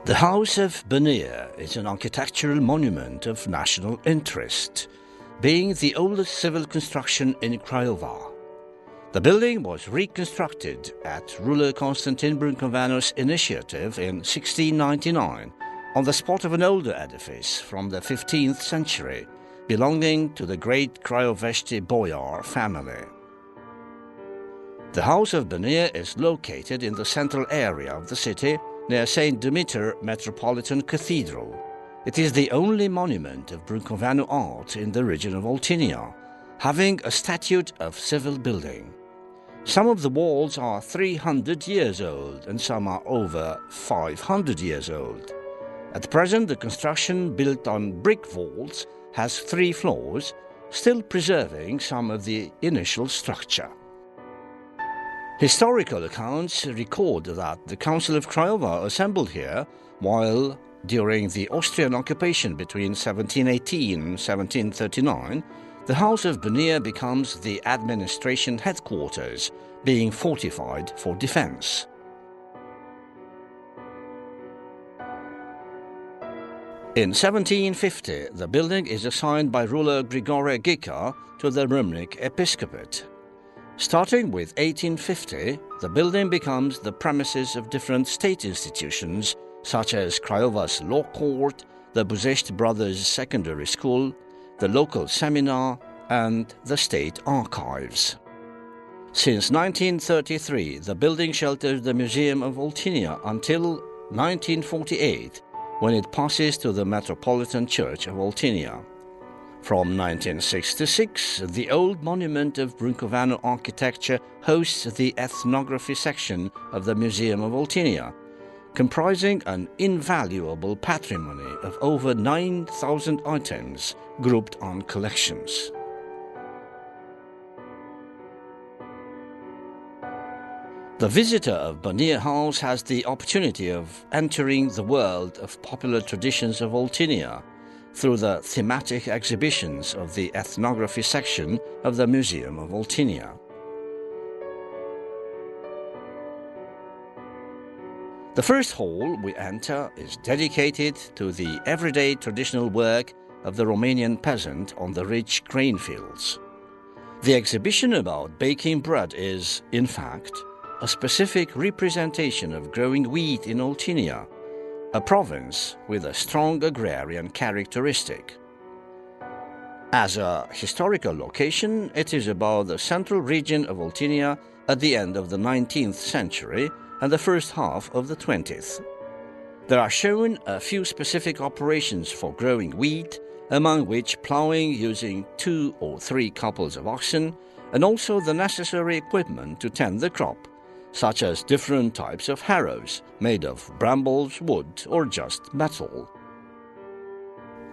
The House of Baniei is an architectural monument of national interest, being the oldest civil construction in Craiova. The building was reconstructed at ruler Constantine Brâncoveanu's initiative in 1699 on the spot of an older edifice from the 15th century belonging to the great Craiovesti boyar family. The House of Baniei is located in the central area of the city near St. Demeter Metropolitan Cathedral. It is the only monument of Brâncoveanu art in the region of Oltenia, having a statute of civil building. Some of the walls are 300 years old and some are over 500 years old. At present, the construction, built on brick walls, has 3 floors, still preserving some of the initial structure. Historical accounts record that the Council of Craiova assembled here while, during the Austrian occupation between 1718 and 1739, the House of Baniei becomes the administration headquarters, being fortified for defense. In 1750, the building is assigned by ruler Grigore Ghica to the Râmnic episcopate. Starting with 1850, the building becomes the premises of different state institutions such as Craiova's Law Court, the Buzești Brothers Secondary School, the local seminar, and the state archives. Since 1933, the building shelters the Museum of Oltenia until 1948, when it passes to the Metropolitan Church of Oltenia. From 1966, the old monument of Brâncoveanu architecture hosts the ethnography section of the Museum of Oltenia, comprising an invaluable patrimony of over 9,000 items grouped on collections. The visitor of Baniei House has the opportunity of entering the world of popular traditions of Oltenia through the thematic exhibitions of the ethnography section of the Museum of Oltenia. The first hall we enter is dedicated to the everyday traditional work of the Romanian peasant on the rich grain fields. The exhibition about baking bread is, in fact, a specific representation of growing wheat in Oltenia, a province with a strong agrarian characteristic. As a historical location, it is about the central region of Oltenia at the end of the 19th century and the first half of the 20th. There are shown a few specific operations for growing wheat, among which ploughing using 2 or 3 couples of oxen, and also the necessary equipment to tend the crop, such as different types of harrows made of brambles, wood, or just metal.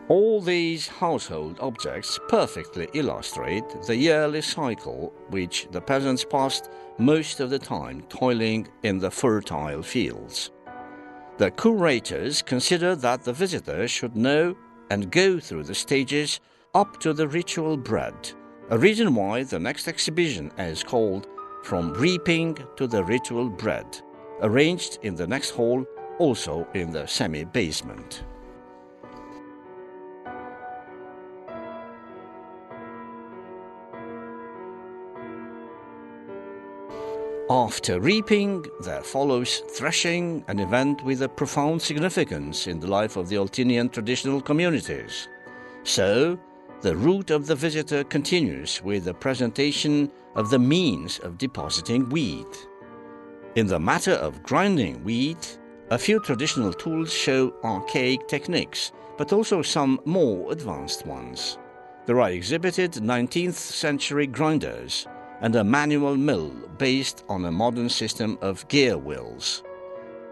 All these household objects perfectly illustrate the yearly cycle which the peasants passed most of the time toiling in the fertile fields. The curators consider that the visitor should know and go through the stages up to the ritual bread, a reason why the next exhibition is called From Reaping to the Ritual Bread, arranged in the next hall, also in the semi-basement. After reaping, there follows threshing, an event with a profound significance in the life of the Oltenian traditional communities. So, the route of the visitor continues with the presentation of the means of depositing wheat. In the matter of grinding wheat, a few traditional tools show archaic techniques, but also some more advanced ones. There are exhibited 19th century grinders and a manual mill based on a modern system of gear wheels.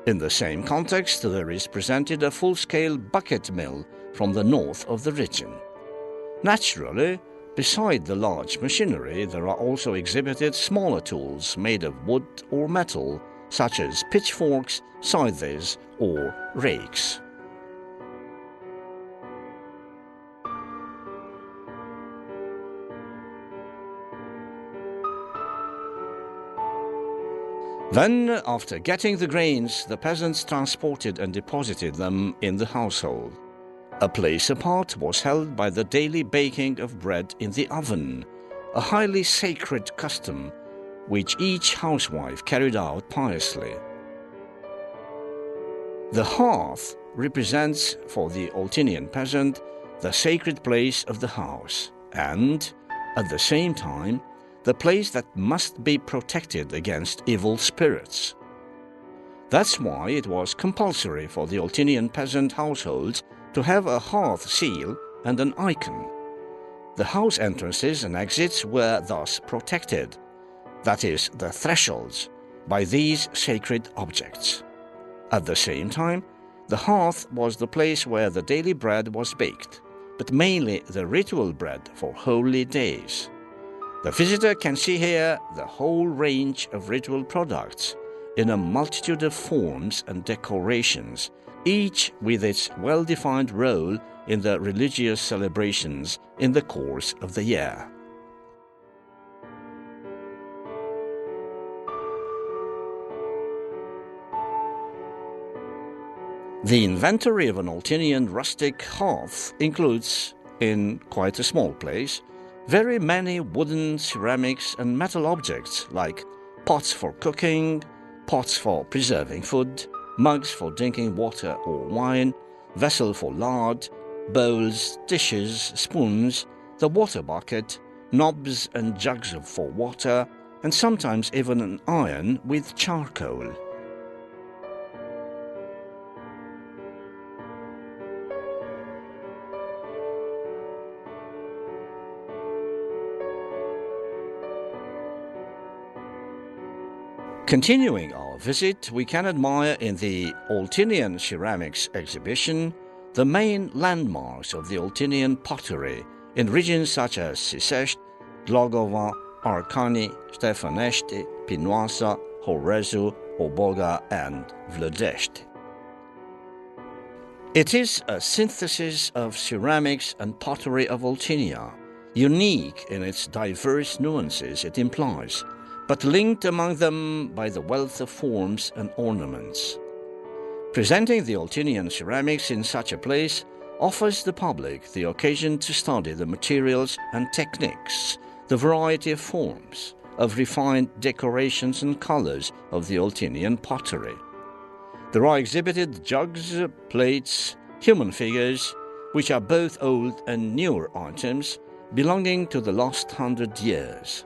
In the same context, there is presented a full-scale bucket mill from the north of the region. Naturally, beside the large machinery, there are also exhibited smaller tools made of wood or metal, such as pitchforks, scythes, or rakes. Then, after getting the grains, the peasants transported and deposited them in the household. A place apart was held by the daily baking of bread in the oven, a highly sacred custom which each housewife carried out piously. The hearth represents for the Oltenian peasant the sacred place of the house and, at the same time, the place that must be protected against evil spirits. That's why it was compulsory for the Oltenian peasant households to have a hearth seal and an icon. The house entrances and exits were thus protected, that is, the thresholds, by these sacred objects. At the same time, the hearth was the place where the daily bread was baked, but mainly the ritual bread for holy days. The visitor can see here the whole range of ritual products in a multitude of forms and decorations, each with its well-defined role in the religious celebrations in the course of the year. The inventory of an Oltenian rustic hearth includes, in quite a small place, very many wooden, ceramics and metal objects like pots for cooking, pots for preserving food, mugs for drinking water or wine, vessel for lard, bowls, dishes, spoons, the water bucket, knobs and jugs for water, and sometimes even an iron with charcoal. Continuing our visit, we can admire in the Oltenian ceramics exhibition the main landmarks of the Oltenian pottery in regions such as Sisești, Glogova, Arcani, Ștefănești, Pinoasa, Horezu, Oboga and Vlădești. It is a synthesis of ceramics and pottery of Oltenia, unique in its diverse nuances it implies, but linked among them by the wealth of forms and ornaments. Presenting the Oltenian ceramics in such a place offers the public the occasion to study the materials and techniques, the variety of forms, of refined decorations and colors of the Oltenian pottery. There are exhibited jugs, plates, human figures, which are both old and newer items belonging to the last 100 years.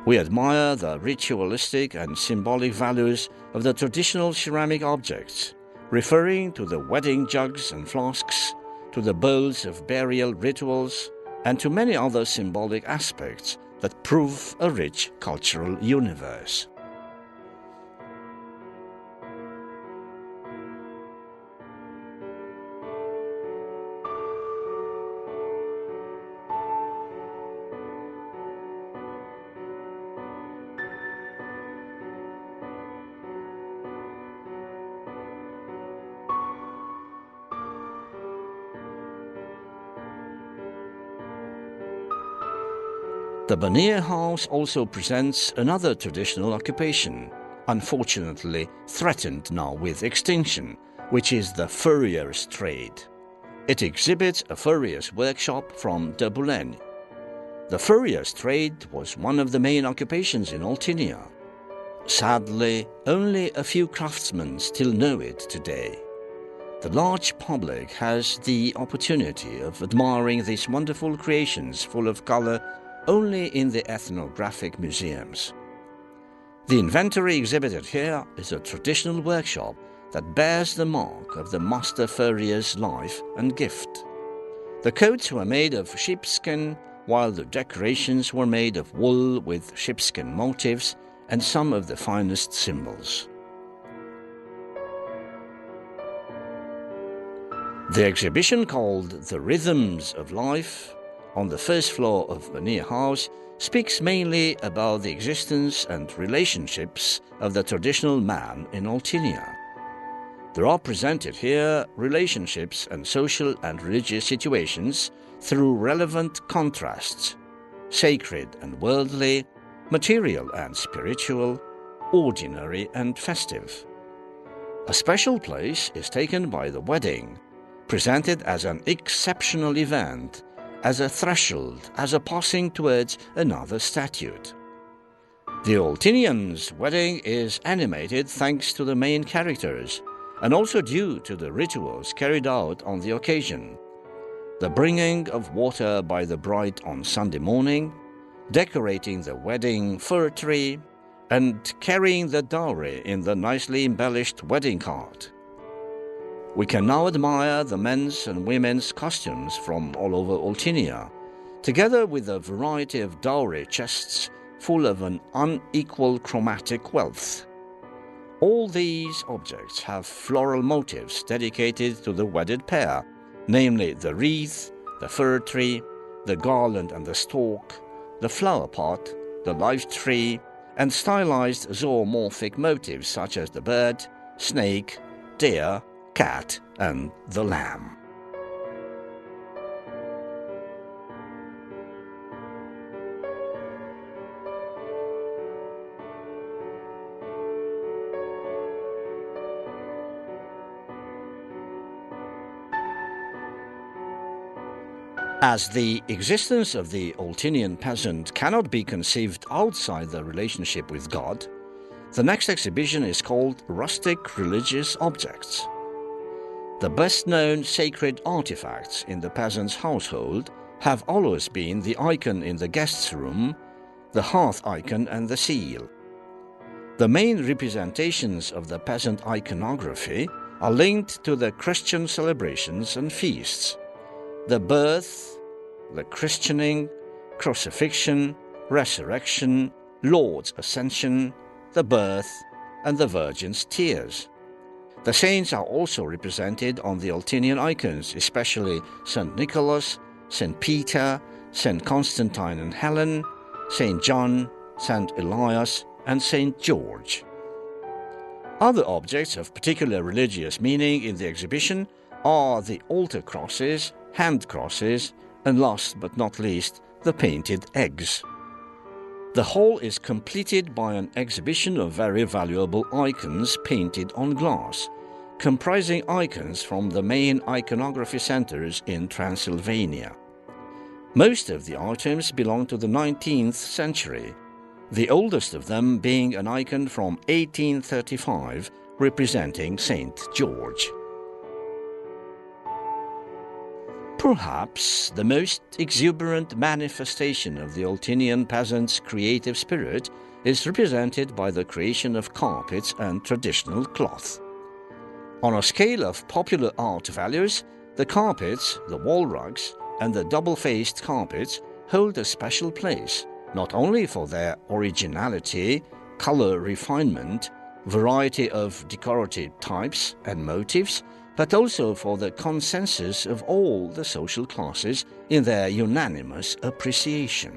We admire the ritualistic and symbolic values of the traditional ceramic objects, referring to the wedding jugs and flasks, to the bowls of burial rituals, and to many other symbolic aspects that prove a rich cultural universe. The Baniei house also presents another traditional occupation, unfortunately threatened now with extinction, which is the furrier's trade. It exhibits a furrier's workshop from Dăbuleni. The furrier's trade was one of the main occupations in Oltenia. Sadly, only a few craftsmen still know it today. The large public has the opportunity of admiring these wonderful creations full of color only in the ethnographic museums. The inventory exhibited here is a traditional workshop that bears the mark of the master furrier's life and gift. The coats were made of sheepskin, while the decorations were made of wool with sheepskin motifs and some of the finest symbols. The exhibition called The Rhythms of Life on the first floor of Baniei House speaks mainly about the existence and relationships of the traditional man in Oltenia. There are presented here relationships and social and religious situations through relevant contrasts, sacred and worldly, material and spiritual, ordinary and festive. A special place is taken by the wedding, presented as an exceptional event, as a threshold, as a passing towards another statute. The Oltenians' wedding is animated thanks to the main characters, and also due to the rituals carried out on the occasion. The bringing of water by the bride on Sunday morning, decorating the wedding fir tree, and carrying the dowry in the nicely embellished wedding cart. We can now admire the men's and women's costumes from all over Oltenia, together with a variety of dowry chests full of an unequal chromatic wealth. All these objects have floral motifs dedicated to the wedded pair, namely the wreath, the fir tree, the garland and the stalk, the flower pot, the live tree, and stylized zoomorphic motifs such as the bird, snake, deer, cat, and the lamb. As the existence of the Oltenian peasant cannot be conceived outside the relationship with God, the next exhibition is called Rustic Religious Objects. The best-known sacred artifacts in the peasant's household have always been the icon in the guest's room, the hearth icon and the seal. The main representations of the peasant iconography are linked to the Christian celebrations and feasts: the birth, the christening, crucifixion, resurrection, Lord's ascension, the birth, and the Virgin's tears. The saints are also represented on the Oltenian icons, especially St. Nicholas, St. Peter, St. Constantine and Helen, St. John, St. Elias, and St. George. Other objects of particular religious meaning in the exhibition are the altar crosses, hand crosses, and last but not least, the painted eggs. The whole is completed by an exhibition of very valuable icons painted on glass, comprising icons from the main iconography centers in Transylvania. Most of the items belong to the 19th century, the oldest of them being an icon from 1835 representing St. George. Perhaps the most exuberant manifestation of the Oltenian peasant's creative spirit is represented by the creation of carpets and traditional cloth. On a scale of popular art values, the carpets, the wall rugs, and the double-faced carpets hold a special place, not only for their originality, color refinement, variety of decorative types and motifs, but also for the consensus of all the social classes in their unanimous appreciation.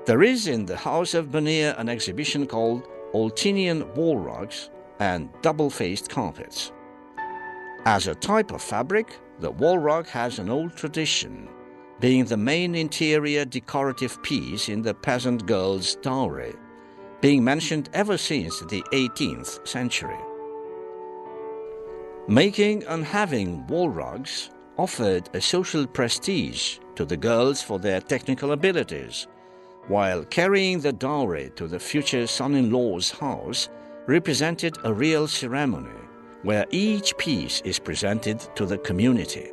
There is in the house of Baniei an exhibition called Oltenian Wall Rugs and Double-Faced Carpets. As a type of fabric, the wall rug has an old tradition, being the main interior decorative piece in the peasant girl's dowry, being mentioned ever since the 18th century. Making and having wall rugs offered a social prestige to the girls for their technical abilities, while carrying the dowry to the future son-in-law's house represented a real ceremony where each piece is presented to the community.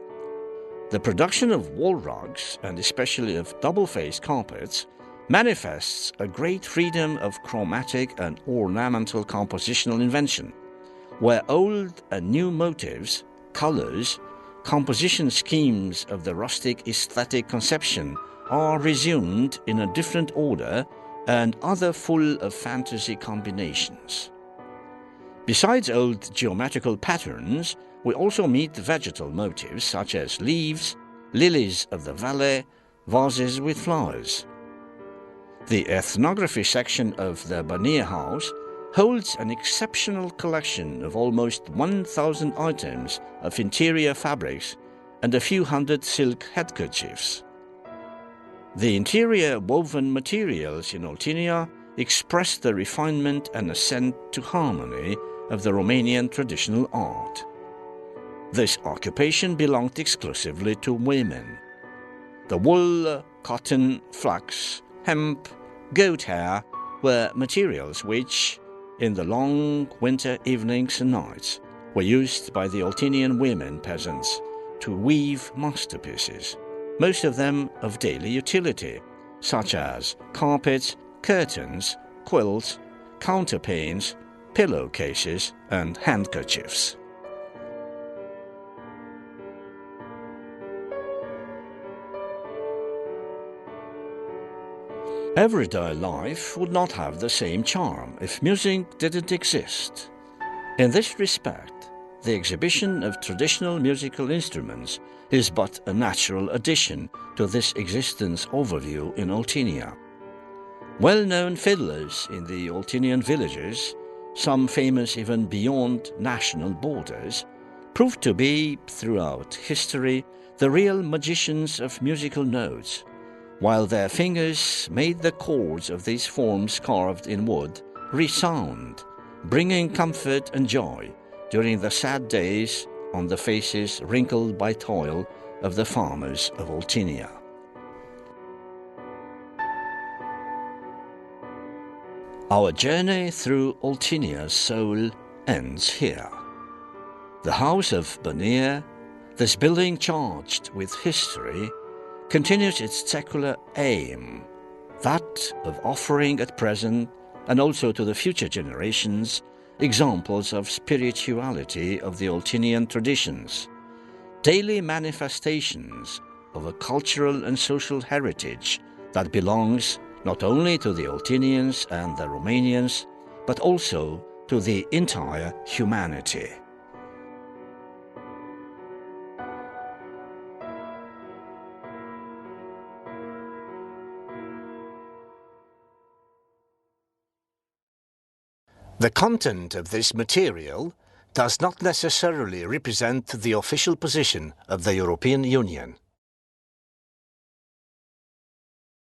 The production of wall rugs, and especially of double-faced carpets, manifests a great freedom of chromatic and ornamental compositional invention, where old and new motives, colors, composition schemes of the rustic aesthetic conception are resumed in a different order and other full of fantasy combinations. Besides old geometrical patterns, we also meet vegetal motifs such as leaves, lilies of the valley, vases with flowers. The ethnography section of the Baniei house holds an exceptional collection of almost 1,000 items of interior fabrics and a few hundred silk handkerchiefs. The interior woven materials in Oltenia express the refinement and ascent to harmony of the Romanian traditional art. This occupation belonged exclusively to women. The wool, cotton, flax, hemp, goat hair were materials which, in the long winter evenings and nights, were used by the Oltenian women peasants to weave masterpieces, most of them of daily utility, such as carpets, curtains, quilts, counterpanes, pillowcases, and handkerchiefs. Everyday life would not have the same charm if music didn't exist. In this respect, the exhibition of traditional musical instruments is but a natural addition to this existence overview in Oltenia. Well-known fiddlers in the Oltenian villages, some famous even beyond national borders, proved to be, throughout history, the real magicians of musical notes, while their fingers made the chords of these forms carved in wood resound, bringing comfort and joy during the sad days on the faces wrinkled by toil of the farmers of Oltenia. Our journey through Oltenia's soul ends here. The house of Baniei, this building charged with history, continues its secular aim, that of offering at present and also to the future generations examples of spirituality of the Oltenian traditions, daily manifestations of a cultural and social heritage that belongs not only to the Oltenians and the Romanians, but also to the entire humanity. The content of this material does not necessarily represent the official position of the European Union.